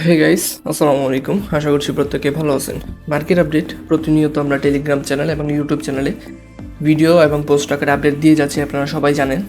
Hey guys, আসসালামু আলাইকুম। আশা করছি প্রত্যেকে ভালো আছেন। মার্কেট আপডেট প্রতিনিয়ত আমরা টেলিগ্রাম চ্যানেল এবং ইউটিউব চ্যানেলে ভিডিও এবং পোস্ট আকারে আপডেট দিয়ে যাচ্ছি, আপনারা সবাই জানেন।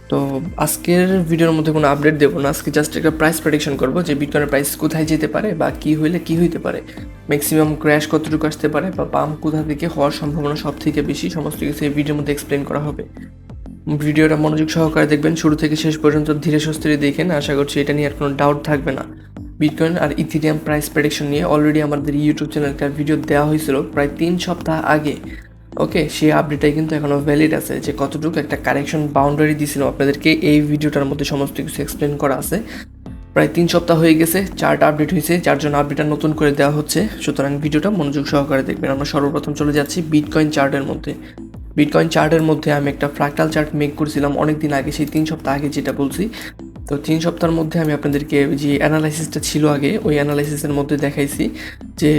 তো আজকের ভিডিওর মধ্যে কোনো আপডেট দেবো না, আজকে জাস্ট একটা প্রাইস প্রেডিকশন করবো যে বিটকয়েনের প্রাইস কোথায় যেতে পারে বা কী হইলে কী হইতে পারে, ম্যাক্সিমাম ক্র্যাশ কতটুকু আসতে পারে বা পাম্প কোথা থেকে হওয়ার সম্ভাবনা সব থেকে বেশি, সমস্ত কিছু এই ভিডিওর মধ্যে এক্সপ্লেন করা হবে। ভিডিওটা মনোযোগ সহকারে দেখবেন, শুরু থেকে শেষ পর্যন্ত ধীরে সুস্থিরে দেখেন। আশা করছি এটা নিয়ে আর কোনো ডাউট থাকবে না। বিটকয়েন আর ইথিরিয়াম প্রাইস প্রেডিকশন নিয়ে অলরেডি আমাদের ইউটিউব চ্যানেলকে ভিডিও দেওয়া হয়েছিল প্রায় 3 সপ্তাহ আগে। ওকে, সেই আপডেটটাই কিন্তু এখনও ভ্যালিড আছে, যে কতটুকু একটা কারেকশন বাউন্ডারি দিয়েছিল আপনাদেরকে এই ভিডিওটার মধ্যে সমস্ত কিছু এক্সপ্লেন করা আছে। প্রায় 3 সপ্তাহ হয়ে গেছে, চার্ট আপডেট হয়েছে, যার জন্য আপডেটটা নতুন করে দেওয়া হচ্ছে। সুতরাং ভিডিওটা মনোযোগ সহকারে দেখবেন। আমরা সর্বপ্রথম চলে যাচ্ছি বিটকয়েন চার্টের মধ্যে। বিটকয়েন চার্টের মধ্যে আমি একটা ফ্র্যাক্টাল চার্ট মেক করেছিলাম অনেক দিন আগে, সেই 3 সপ্তাহ আগে যেটা বলছি। তো 3 সপ্তাহের মধ্যে আমি আপনাদেরকে যে অ্যানালাইসিসটা ছিল আগে, ওই অ্যানালাইসিসের মধ্যে দেখাইছি যে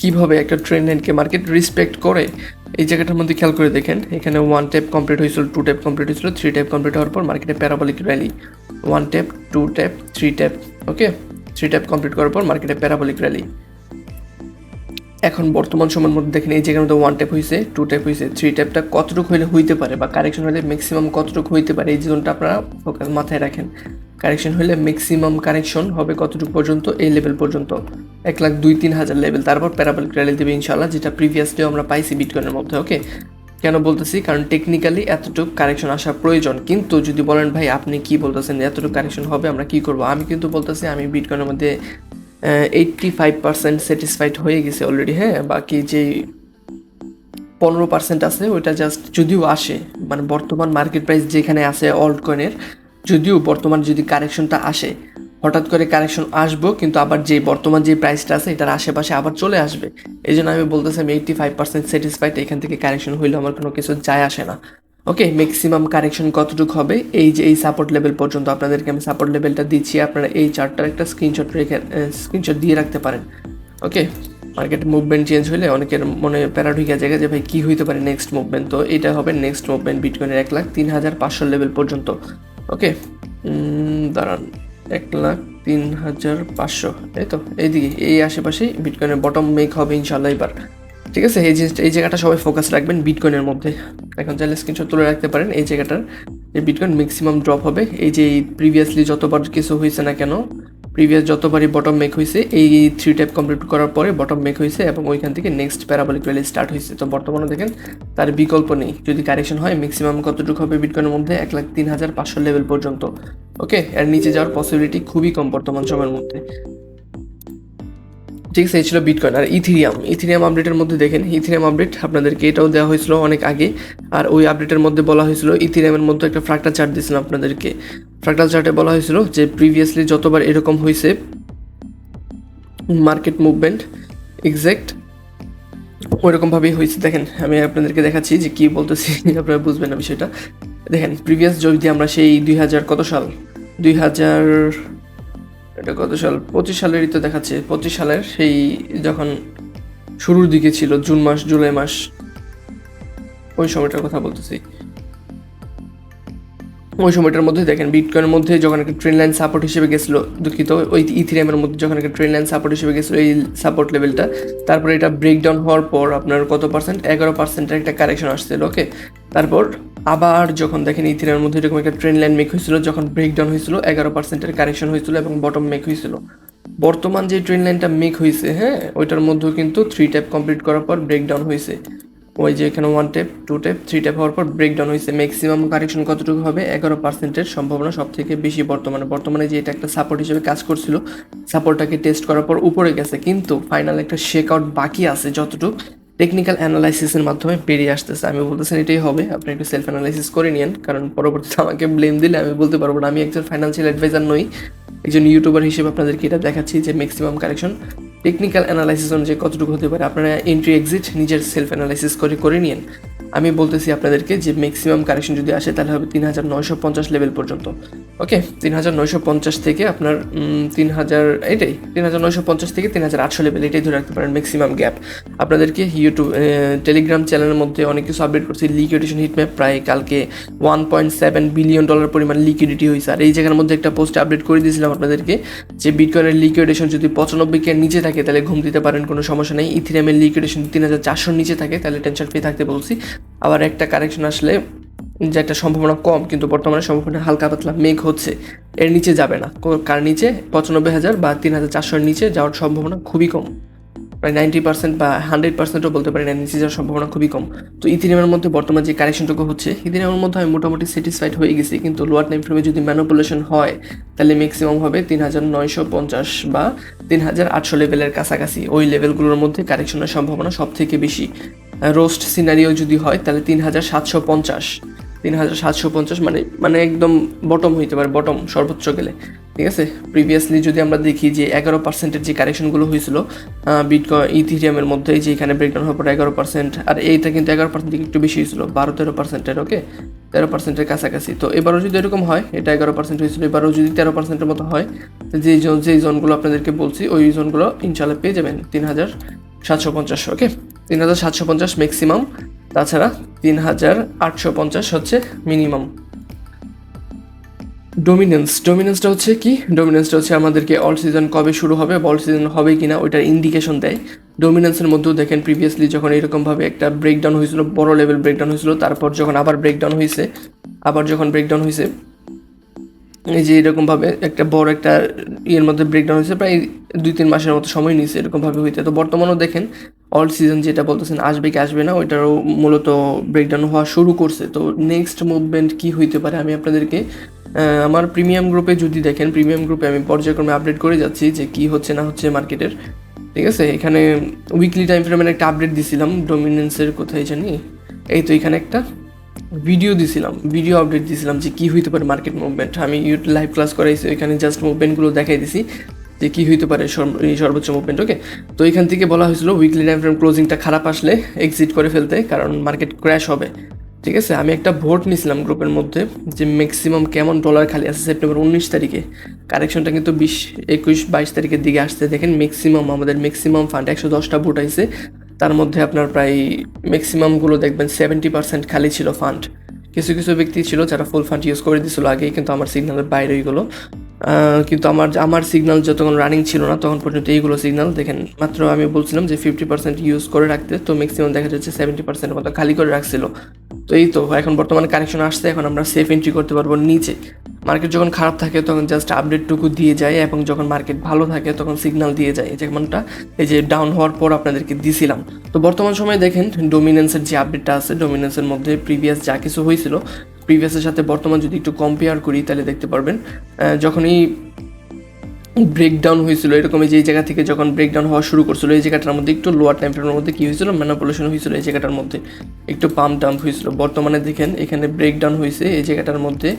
কীভাবে একটা ট্রেন্ড লাইনকে মার্কেট রেসপেক্ট করে। এই জায়গাটার মধ্যে খেয়াল করে দেখেন, এখানে 1 ট্যাপ কমপ্লিট হয়েছিল, 2 ট্যাপ কমপ্লিট হয়েছিল, 3 ট্যাপ কমপ্লিট হওয়ার পর মার্কেটে parabolic rally. 1 tap, 2 tap, 3 tap. Okay, 3 tap complete করার পর মার্কেটে প্যারাবলিক র্যালি। এখন বর্তমান সময়ের মধ্যে দেখেন এই জায়গার মধ্যে 1 ট্যাপ হয়েছে, 2 ট্যাপ হয়েছে, 3 ট্যাপটা কতটুকু হইলে হইতে পারে বা কারেকশন হলে ম্যাক্সিমাম কতটুকু হইতে পারে, এই জোনটা আপনারা ফোকাস মাথায় রাখেন। কারেকশন হলে ম্যাক্সিমাম কারেকশন হবে কতটুকু পর্যন্ত, এই লেভেল পর্যন্ত 1,02,3,000 লেভেল, তারপর প্যারাবলিক র্যালি দেবে ইনশাল্লাহ, যেটা প্রিভিয়াসলিও আমরা পাইছি বিটকয়েনের মধ্যে। ওকে, কেন বলতেছি, কারণ টেকনিক্যালি এতটুকু কারেকশন আসা প্রয়োজন। কিন্তু যদি বলেন ভাই আপনি কি বলতেছেন এতটুকু কারেকশন হবে, আমরা কি করব, আমি কিন্তু বলতেছি আমি বিটকয়েনের মধ্যে 85% স্যাটিসফাইড হয়ে গেছে অলরেডি। হ্যাঁ, বাকি যে 15% আছে ওইটা জাস্ট যদিও আসে, মানে বর্তমান মার্কেট প্রাইস যেখানে আছে অল্ট কয়েনের, যদিও বর্তমান যদি কারেকশনটা আসে, হঠাৎ করে কারেকশন আসবো, কিন্তু আবার যে বর্তমান যে প্রাইসটা আছে এটার আশেপাশে আবার চলে আসবে। এই জন্য আমি বলতেছি আমি 85% স্যাটিসফাইড, এখান থেকে কারেকশন হইলেও আমার কোনো কিছু যায় আসে না। ওকে, ম্যাক্সিমাম কারেকশন কতটুকু হবে, এই যে এই সাপোর্ট লেভেল পর্যন্ত আপনাদেরকে আমি সাপোর্ট লেভেলটা দিচ্ছি, আপনারা এই চার্টটার একটা স্ক্রিনশট দিয়ে রাখতে পারেন। ওকে, মার্কেট মুভমেন্ট চেঞ্জ হলে অনেকের মনে প্যারা ঢুকে জায়গা যে ভাই কী হইতে পারে নেক্সট মুভমেন্ট। তো এটা হবে নেক্সট মুভমেন্ট বিটকয়েনের 1,03,500 লেভেল পর্যন্ত। ওকে, দাঁড়ান, 1,03,500, এই তো এইদিকে এই আশেপাশেই বিটকয়েনের বটম মেক হবে ইনশাল্লাহ এবার। ঠিক আছে, এই জায়গাটা সবাই ফোকাস রাখবেন বিটকয়েনের মধ্যে। এখন চাইলে স্ক্রিনশট তুলে রাখতে পারেন এই জায়গাটার, যে বিটকয়েন ম্যাক্সিমাম ড্রপ হবে। এই যে প্রিভিয়াসলি যতবার কিছু হয়েছে না কেন, প্রিভিয়াস যতবারই বটম মেক হয়েছে, এই 3 ট্যাপ কমপ্লিট করার পরে বটম মেক হয়েছে এবং ওইখান থেকে নেক্সট প্যারাবলিক র্যালি স্টার্ট হয়েছে। তো বর্তমানে দেখেন তার বিকল্প নেই, যদি কারেকশন হয় ম্যাক্সিমাম কতটুকু হবে বিটকয়েনের মধ্যে 1,03,500 লেভেল পর্যন্ত। ওকে, এর নিচে যাওয়ার পসিবিলিটি খুবই কম বর্তমান সময়ের মধ্যে। ঠিক আছে, এই ছিল বিটকয়েন। আর ইথিরিয়াম আপডেটের মধ্যে দেখেন, ইথিরিয়াম আপডেট আপনাদেরকে এটাও দেওয়া হয়েছিল অনেক আগে, আর ওই আপডেটের মধ্যে বলা হয়েছিল ইথিরিয়ামের মধ্যে একটা ফ্র্যাক্টাল চার্ট দিয়েছিলাম আপনাদেরকে। ফ্র্যাক্টাল চার্টে বলা হয়েছিল যে প্রিভিয়াসলি যতবার এরকম হয়েছে মার্কেট মুভমেন্ট এক্স্যাক্ট ওইরকমভাবেই হয়েছে। দেখেন আমি আপনাদেরকে দেখাচ্ছি যে কী বলতেছি, আপনারা বুঝবেন না বিষয়টা। দেখেন প্রিভিয়াস যদি আমরা সেই 2000 কত সাল, 2000 এটা কত সাল, 25 সালেরই তো দেখাচ্ছে, 25 সালের সেই যখন শুরুর দিকে ছিল, জুন মাস জুলাই মাস, ওই সময়টার কথা বলতেছি। ওই সময়টার মধ্যে দেখেন বিটকয়েনের মধ্যে যখন একটা ট্রেন লাইন সাপোর্ট হিসেবে গেছিলো, দুঃখিত, ওই ইথিরিয়ামের মধ্যে যখন একটা ট্রেন লাইন সাপোর্ট হিসেবে গেছিলো এই সাপোর্ট লেভেলটা, তারপরে এটা ব্রেকডাউন হওয়ার পর আপনার কত পার্সেন্ট, 11%-এর একটা কারেকশন আসছিল। ওকে, তারপর আবার যখন দেখেন ইথিরিয়ামের মধ্যে এরকম একটা ট্রেন লাইন মেক হয়েছিল, যখন ব্রেকডাউন হয়েছিল 11%-এর কারেকশন হয়েছিল এবং বটম মেক হয়েছিল। বর্তমান যে ট্রেন লাইনটা মেক হয়েছে, হ্যাঁ, ওইটার মধ্যেও কিন্তু 3 ট্যাপ কমপ্লিট করার পর ব্রেকডাউন হয়েছে। ওই যে এখানে 1 ট্যাপ, 2 ট্যাপ, 3 ট্যাপ হওয়ার পর ব্রেকডাউন হয়েছে। ম্যাক্সিমাম কারেকশন কতটুকু হবে, 11%-এর সম্ভাবনা সব থেকে বেশি বর্তমানে যে এটা একটা সাপোর্ট হিসেবে কাজ করছিল, সাপোর্টটাকে টেস্ট করার পর উপরে গেছে, কিন্তু ফাইনাল একটা শেক আউট বাকি আছে যতটুকু টেকনিক্যাল অ্যানালাইসিসের মাধ্যমে বেরিয়ে আসতেছে। আমি বলতেছেন এটাই হবে, আপনি একটু সেলফ অ্যানালাইসিস করে নিন, কারণ পরবর্তীতে আমাকে ব্লেম দিলে আমি বলতে পারবো না। আমি একজন ফাইন্যান্সিয়াল অ্যাডভাইজার নই, একজন ইউটিউবার হিসেবে আপনাদেরকে এটা দেখাচ্ছি যে ম্যাক্সিমাম কারেকশন টেকনিক্যাল অ্যানালাইসিস অনুযায়ী কতটুকু হতে পারে। আপনারা এন্ট্রি এক্সিট নিজের সেলফ অ্যানালাইসিস করে নিন। আমি বলতেছি আপনাদেরকে যে ম্যাক্সিমাম কারেকশন যদি আসে তাহলে হবে 3950 লেভেল পর্যন্ত। ওকে, 3950 থেকে আপনার 3000, এটাই 3950 থেকে 3800 লেভেল, এটাই ধরে রাখতে পারেন ম্যাক্সিমাম গ্যাপ। আপনাদেরকে ইউটিউব টেলিগ্রাম চ্যানেলের মধ্যে অনেক কিছু আপডেট করছি। লিকুইডেশন হিটম্যাপ প্রায় কালকে $1.7 বিলিয়ন পরিমাণ লিকুইডিটি হয়েছে। আর এই জায়গার মধ্যে একটা পোস্ট আপডেট করে দিয়েছিলাম আপনাদেরকে যে বিটকয়েনের লিকুইডেশন যদি 95K এর নিচে থাকে তাহলে ঘুম দিতে পারেন, কোনো সমস্যা নেই। ইথিরিয়ামের লিকুইডেশন 3400 নিচে থাকে তাহলে টেনশন ফ্রি থাকতে বলছি। আবার একটা কারেকশন আসলে, যে একটা সম্ভাবনা কম কিন্তু বর্তমানে সম্ভাবনা হালকা পাতলা মেঘ হচ্ছে, এর নিচে যাবে না। কার নিচে? 95,000 বা 3400 এর নিচে যাওয়ার সম্ভাবনা খুবই কম, প্রায় 90% বা 100%ও বলতে পারি না, নিচে যাওয়ার সম্ভাবনা খুবই কম। তো ইথিরিয়ামের মধ্যে বর্তমান যে কারেকশনটুকু হচ্ছে, ইথিরিয়ামের মধ্যে আমি মোটামুটি স্যাটিসফাইড হয়ে গেছি, কিন্তু লোয়ার টাইম ফ্রেমে যদি ম্যানিপুলেশন হয় তাহলে ম্যাক্সিমাম হবে 3950 বা 3800 লেভেলের কাছাকাছি। ওই লেভেলগুলোর মধ্যে কারেকশনের সম্ভাবনা সব থেকে বেশি। রোস্ট সিনারিও যদি হয় তাহলে 3750 মানে একদম বটম হইতে পারে, বটম সর্বোচ্চ গেলে। ঠিক আছে, প্রিভিয়াসলি যদি আমরা দেখি যে 11%-এর যে কারেকশনগুলো হয়েছিল বিটকয়েন ইথিরিয়ামের মধ্যে, যে এখানে ব্রেকডাউন হওয়ার পর 11%, আর এইটা কিন্তু 11% থেকে একটু বেশি হয়েছিল, 12-13%-এর। ওকে, 13%-এর কাছাকাছি। তো এবারও যদি এরকম হয়, এটা 11% হয়েছিল, এবারও যদি 13%-এর মতো হয়, যেই জোনগুলো আপনাদেরকে বলছি ওই জোনগুলো ইনশাল্লাহ পেয়ে যাবেন 3750। ওকে, 3750 ম্যাক্সিমাম, তাছাড়া 3850 হচ্ছে মিনিমাম। ডোমিনেন্সটা হচ্ছে কি? ডোমিনেন্সটা হচ্ছে আমাদেরকে অল সিজন কবে শুরু হবে বা অল সিজন হবে কিনা ওইটার ইন্ডিকেশন দেয়। ডোমিনেন্সের মধ্যেও দেখেন প্রিভিয়াসলি যখন এরকমভাবে একটা ব্রেকডাউন হয়েছিল, বড় লেভেল ব্রেকডাউন হয়েছিল, তারপর যখন আবার ব্রেকডাউন হয়েছে, এই যে এরকমভাবে একটা বড় একটা ইয়ের মধ্যে ব্রেকডাউন হয়েছে, প্রায় 2-3 মাসের মতো সময় নিয়েছে এরকমভাবে হইতে। তো বর্তমানেও দেখেন অল সিজন যেটা বলতেছেন আসবে কি আসবে না, ওইটারও মূলত ব্রেকডাউন হওয়া শুরু করছে। তো নেক্সট মুভমেন্ট কি হইতে পারে আমি আপনাদেরকে আমার প্রিমিয়াম গ্রুপে যদি দেখেন, প্রিমিয়াম গ্রুপে আমি পর্যায়ক্রমে আপডেট করে যাচ্ছি যে কি হচ্ছে না হচ্ছে মার্কেটের। ঠিক আছে, এখানে উইকলি টাইম ফ্রেমের একটা আপডেট দিছিলাম ডোমিনেন্সের, কোথায় জানি, এই তো এখানে একটা ভিডিও আপডেট দিছিলাম যে কী হইতে পারে মার্কেট মুভমেন্ট। আমি লাইভ ক্লাস করাইছি, এখানে জাস্ট মুভমেন্টগুলো দেখাই দিছি যে কী হইতে পারে সর্বোচ্চ মুভমেন্ট। ওকে, তো এখান থেকে বলা হয়েছিল উইকলি টাইম ফ্রেম ক্লোজিংটা খারাপ আসলে এক্সিট করে ফেলতে, কারণ মার্কেট ক্র্যাশ হবে। ঠিক আছে, আমি একটা ভোট নিয়েছিলাম গ্রুপের মধ্যে যে ম্যাক্সিমাম কেমন ডলার খালি আছে সেপ্টেম্বর 19 তারিখে। কারেকশনটা কিন্তু 20, 21, 22 তারিখের দিকে আসছে। দেখেন আমাদের ম্যাক্সিমাম ফান্ড 110টা ভোট আইছে, তার মধ্যে আপনার প্রায় ম্যাক্সিমামগুলো দেখবেন 70% খালি ছিল ফান্ড। কিছু ব্যক্তি ছিল যারা ফুল ফান্ড ইউজ করে দিয়েছিল আগেই, কিন্তু আমার সিগন্যালের বাইরে হয়েগুলো। কিন্তু আমার সিগন্যাল যতক্ষণ রানিং ছিল না তখন পর্যন্ত এইগুলো সিগন্যাল দেখেন। মাত্র আমি বলছিলাম যে 50% ইউজ করে রাখতে, তো ম্যাক্সিমাম দেখা যাচ্ছে 70%-এর মতো খালি করে রাখছিল। তো এই তো এখন বর্তমানে কারেকশন আসছে, এখন আমরা সেফ এন্ট্রি করতে পারবো নিচে। মার্কেট যখন খারাপ থাকে তখন জাস্ট আপডেটটুকু দিয়ে যায়, এবং যখন মার্কেট ভালো থাকে তখন সিগন্যাল দিয়ে যায়, যেমনটা এই যে ডাউন হওয়ার পর আপনাদেরকে দিছিলাম। তো বর্তমান সময়ে দেখেন ডোমিনেন্সের যে আপডেটটা আছে, ডোমিনেন্সের মধ্যে প্রিভিয়াস যা কিছু হয়েছিল, প্রিভিয়াসের সাথে বর্তমান যদি একটু কম্পেয়ার করি তাহলে দেখতে পারবেন যখনই ব্রেকডাউন হয়েছিল এরকম, এই জায়গা থেকে যখন ব্রেকডাউন হওয়া শুরু করছিল, এই জায়গাটার মধ্যে একটু লোয়ার টাইম ফ্রেমের মধ্যে কী হয়েছিল, ম্যানিপুলেশন হয়েছিল, এই জায়গাটার মধ্যে একটু পাম্প ডাম্প হয়েছিল। বর্তমানে দেখেন এখানে ব্রেকডাউন হয়েছে, এই জায়গাটার মধ্যে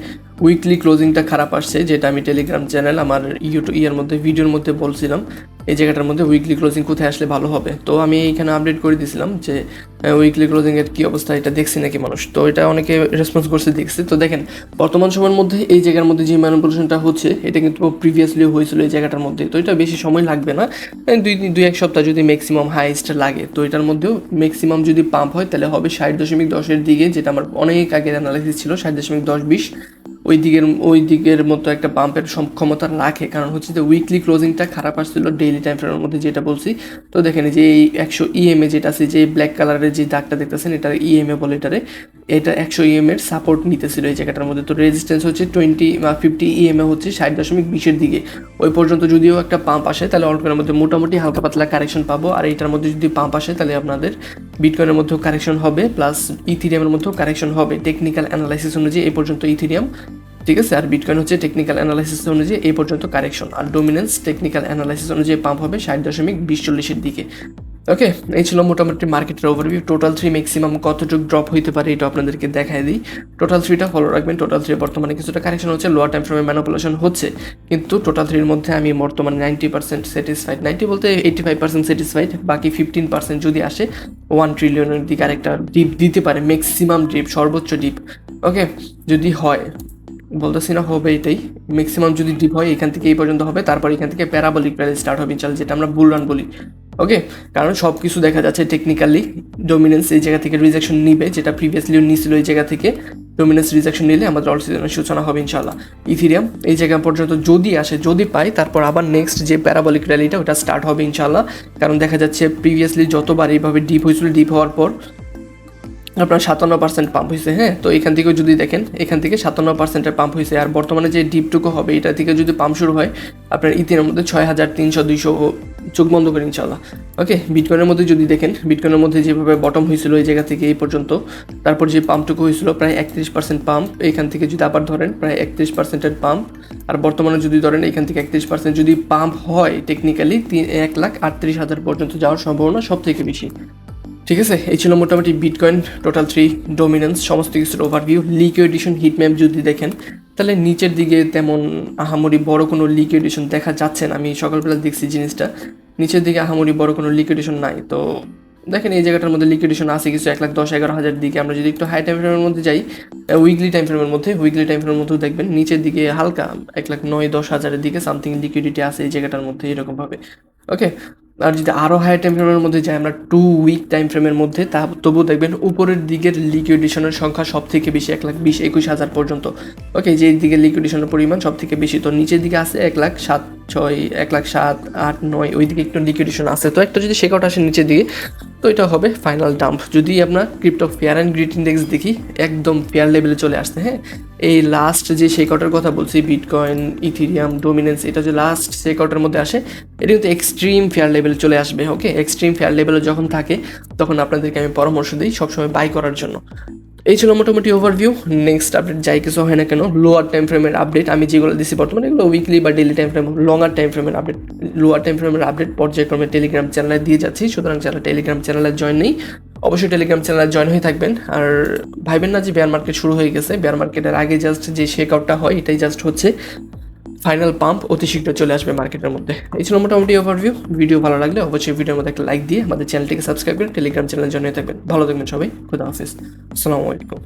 উইকলি ক্লোজিংটা খারাপ আসছে, যেটা আমি টেলিগ্রাম চ্যানেল আমার ভিডিওর মধ্যে বলছিলাম এই জায়গাটার মধ্যে উইকলি ক্লোজিং কোথায় আসলে ভালো হবে। তো আমি এইখানে আপডেট করে দিয়েছিলাম যে উইকলি ক্লোজিংয়ের কী অবস্থা, এটা দেখছি নাকি মানুষ। তো এটা অনেকে রেসপন্স করছে, দেখছি। তো দেখেন বর্তমান সময়ের মধ্যে এই জায়গার মধ্যে যে ম্যানিপুলেশনটা হচ্ছে এটা কিন্তু প্রিভিয়াসলি হয়েছিল এই জায়গাটার মধ্যে। তো এটা বেশি সময় লাগবে না, 2-1 সপ্তাহ যদি ম্যাক্সিমাম হাইস্ট লাগে। তো এটার মধ্যেও ম্যাক্সিমাম যদি পাম্প হয় তাহলে হবে 60.10-এর দিকে, যেটা আমার অনেক আগের অ্যানালাইসিস ছিল, 60.10-20 ওই দিকের মতো একটা পাম্পের ক্ষমতা রাখে। কারণ হচ্ছে যে উইকলি ক্লোজিংটা খারাপ আসছিল ডেইলি টাইম ফ্রেমের মধ্যে, যেটা বলছি। তো দেখেন যে এই 100 EMA যেটা আছে, যে ব্ল্যাক কালারের যে দাগটা দেখতেছেন এটা EMA বলে, এটা 100 EMA এর সাপোর্ট নিতেছিল এই জায়গাটার মধ্যে। তো রেজিস্ট্যান্স হচ্ছে 20 বা 50 EMA হচ্ছে 60.20-এর দিকে। ওই পর্যন্ত যদিও একটা পাম্প আসে তাহলে অল্পের মধ্যে মোটামুটি হালকা পাতলা কারেকশন পাবো। আর এইটার মধ্যে যদি পাম্প আসে তাহলে আপনাদের বিটকয়েনের মধ্যেও কারেকশন হবে, প্লাস ইথিরিয়ামের মধ্যেও কারেকশন হবে টেকনিক্যাল অ্যানালাইসিস অনুযায়ী। এই পর্যন্ত ইথিরিয়াম, ঠিক আছে, আর বিটকয়েন হচ্ছে টেকনিক্যাল অ্যানালাইসিস অনুযায়ী এই পর্যন্ত কারেকশন, আর ডোমিনেন্স টেকনিক্যাল অ্যানালাইসিস অনুযায়ী পাম্প হবে 60.20-40-এর দিকে। ওকে, এই ছিল মোটামুটি মার্কেটের ওভারভিউ। টোটাল 3 ম্যাক্সিমাম কতটুকু ড্রপ হইতে পারে এটা আপনাদেরকে দেখাই দিই। টোটাল 3টা ফলো রাখবেন। টোটাল 3 বর্তমানে কিছুটা কারেকশন হচ্ছে, লোয়ার টাইম ফ্রেমে ম্যানিপুলেশন হচ্ছে, কিন্তু টোটাল 3 এর মধ্যে আমি বর্তমানে 90% স্যাটিসফাইড। 90 বলতে 85% স্যাটিসফাইড। বাকি 15% যদি আসে 1 ট্রিলিয়নের দিকে আরেকটা ডিপ দিতে পারে, ম্যাক্সিমাম ডিপ, সর্বোচ্চ ডিপ। ওকে, যদি হয়, বলতেছি না হবে এটাই, ম্যাক্সিমাম যদি ডিপ হয় এখান থেকে এই পর্যন্ত হবে, তারপর এখান থেকে প্যারাবলিক র্যালি স্টার্ট হবে ইনশাল্লাহ, যেটা আমরা বুল রান বলি। ওকে, কারণ সব কিছু দেখা যাচ্ছে টেকনিক্যালি ডোমিনেন্স এই জায়গা থেকে রিজেকশন নিবে, যেটা প্রিভিয়াসলি নিছিল এই জায়গা থেকে ডোমিনেন্স রিজেকশন নিলে আমাদের অল সিজনের সূচনা হবে ইনশাল্লাহ। ইথিরিয়াম এই জায়গা পর্যন্ত যদি আসে, যদি পাই, তারপর আবার নেক্সট যে প্যারাবলিক র্যালিটা ওটা স্টার্ট হবে ইনশাল্লাহ। কারণ দেখা যাচ্ছে প্রিভিয়াসলি যতবার এইভাবে ডিপ হয়েছিল, ডিপ হওয়ার পর আপনার 57% পাম্প হয়েছে। হ্যাঁ, তো এখান থেকেও যদি দেখেন, এখান থেকে 57%-এর পাম্প হয়েছে। আর বর্তমানে যে ডিপটুকু হবে এটা থেকে যদি পাম্প শুরু হয় আপনার ইথিরিয়ামের মধ্যে 6300-200 চোখ বন্ধ করে ইনশাল্লাহ। ওকে, বিটকয়েনের মধ্যে যদি দেখেন, বিটকয়েনের মধ্যে যেভাবে বটম হয়েছিল এই জায়গা থেকে এই পর্যন্ত, তারপর যে পাম্পটুকু হয়েছিল প্রায় 31% পাম্প, এখান থেকে যদি আবার ধরেন প্রায় 31%-এর পাম্প, আর বর্তমানে যদি ধরেন এখান থেকে 31% যদি পাম্প হয়, টেকনিক্যালি 1,38,000 পর্যন্ত যাওয়ার সম্ভাবনা সব থেকে বেশি। ঠিক আছে, এই ছিল মোটামুটি বিটকয়েন টোটাল 3 ডোমিনেন্স, সমস্ত কিছুর ওভারভিউ। লিকুইডেশন হিট ম্যাপ যদি দেখেন তাহলে নিচের দিকে তেমন আহামরি বড় কোনো লিকুইডেশন দেখা যাচ্ছে না। আমি সকালবেলা দেখছি জিনিসটা, নিচের দিকে আহামরি বড় কোনো লিকুইডেশন নাই। তো দেখেন এই জায়গাটার মধ্যে লিকুইডেশন আছে কিছু 1,10,000-11,000 দিকে। আমরা যদি একটু হাই টাইম ফ্রেমের মধ্যে যাই, উইকলি টাইম ফ্রেমের মধ্যেও দেখবেন নিচের দিকে হালকা 1,09,10,000-এর দিকে সামথিং লিকুইডিটি আছে এই জায়গাটার মধ্যে এরকমভাবে। ওকে, আর যদি আরও হাই টাইম ফ্রেমের মধ্যে যাই আমরা 2 উইক টাইম ফ্রেমের মধ্যে, তা তবুও দেখবেন উপরের দিকের লিকুইডেশনের সংখ্যা সব থেকে বেশি, 1,20,000-21,000 পর্যন্ত। ওকে, যে দিকে লিকুইডেশনের পরিমাণ সব থেকে বেশি, তো নিচের দিকে আছে 1,07,600, 1,07,8,9 ওই দিকে একটু লিকুইডেশন আছে। তো একটা যদি শেকআউট আসে নিচের দিকে, তো এটা হবে ফাইনাল ডাম্প। যদি আপনার crypto fair and greed index দেখি, একদম ফেয়ার লেভেলে চলে আসছে। হ্যাঁ, এই লাস্ট যে শেকআউটের কথা বলছি, বিটকয়েন, ইথিরিয়াম, ডোমিনেন্স, এটা যে লাস্ট শেকআউটের মধ্যে আসে, এটা কিন্তু এক্সট্রিম ফেয়ার লেভেলে চলে আসবে। ওকে, এক্সট্রিম ফেয়ার লেভেলে যখন থাকে তখন আপনাদেরকে আমি পরামর্শ দিই সবসময় বাই করার জন্য। এই ছিল মোটামুটি ওভারভিউ। নেক্সট আপডেট যাই কিছু হয় না কেন, লোয়ার টাইম ফ্রেমের আপডেট আমি যেগুলো দিচ্ছি বর্তমানে, এগুলো উইকলি বা ডেলি টাইম ফ্রেম, লঙ্গার টাইম ফ্রেমের আপডেট, লোয়ার টাইম ফ্রেমের আপডেট পর্যায়ক্রমে টেলিগ্রাম চ্যানেলে দিয়ে যাচ্ছি। সুতরাং যারা টেলিগ্রাম চ্যানেলে জয়েন নেই, অবশ্যই টেলিগ্রাম চ্যানেলে জয়েন হয়ে থাকবেন। আর ভাইবেন না যে বেয়ার মার্কেট শুরু হয়ে গেছে, বেয়ার মার্কেটের আগে জাস্ট যে শেকআউটটা হয় এটাই জাস্ট হচ্ছে ফাইনাল পাম্প, অতি শীঘ্র চলে আসবে মার্কেটের মধ্যে। এই ছিল মোটামুটি ওভারভিউ। ভিডিও ভালো লাগলে অবশ্যই ভিডিওর মধ্যে একটা লাইক দিয়ে আমাদের চ্যানেলটিকে সাবস্ক্রাইব করে টেলিগ্রাম চ্যানেলে জয়েন হয়ে থাকবেন। ভালো থাকবেন সবাই, খুদা হাফিজ, আসসালামু আলাইকুম।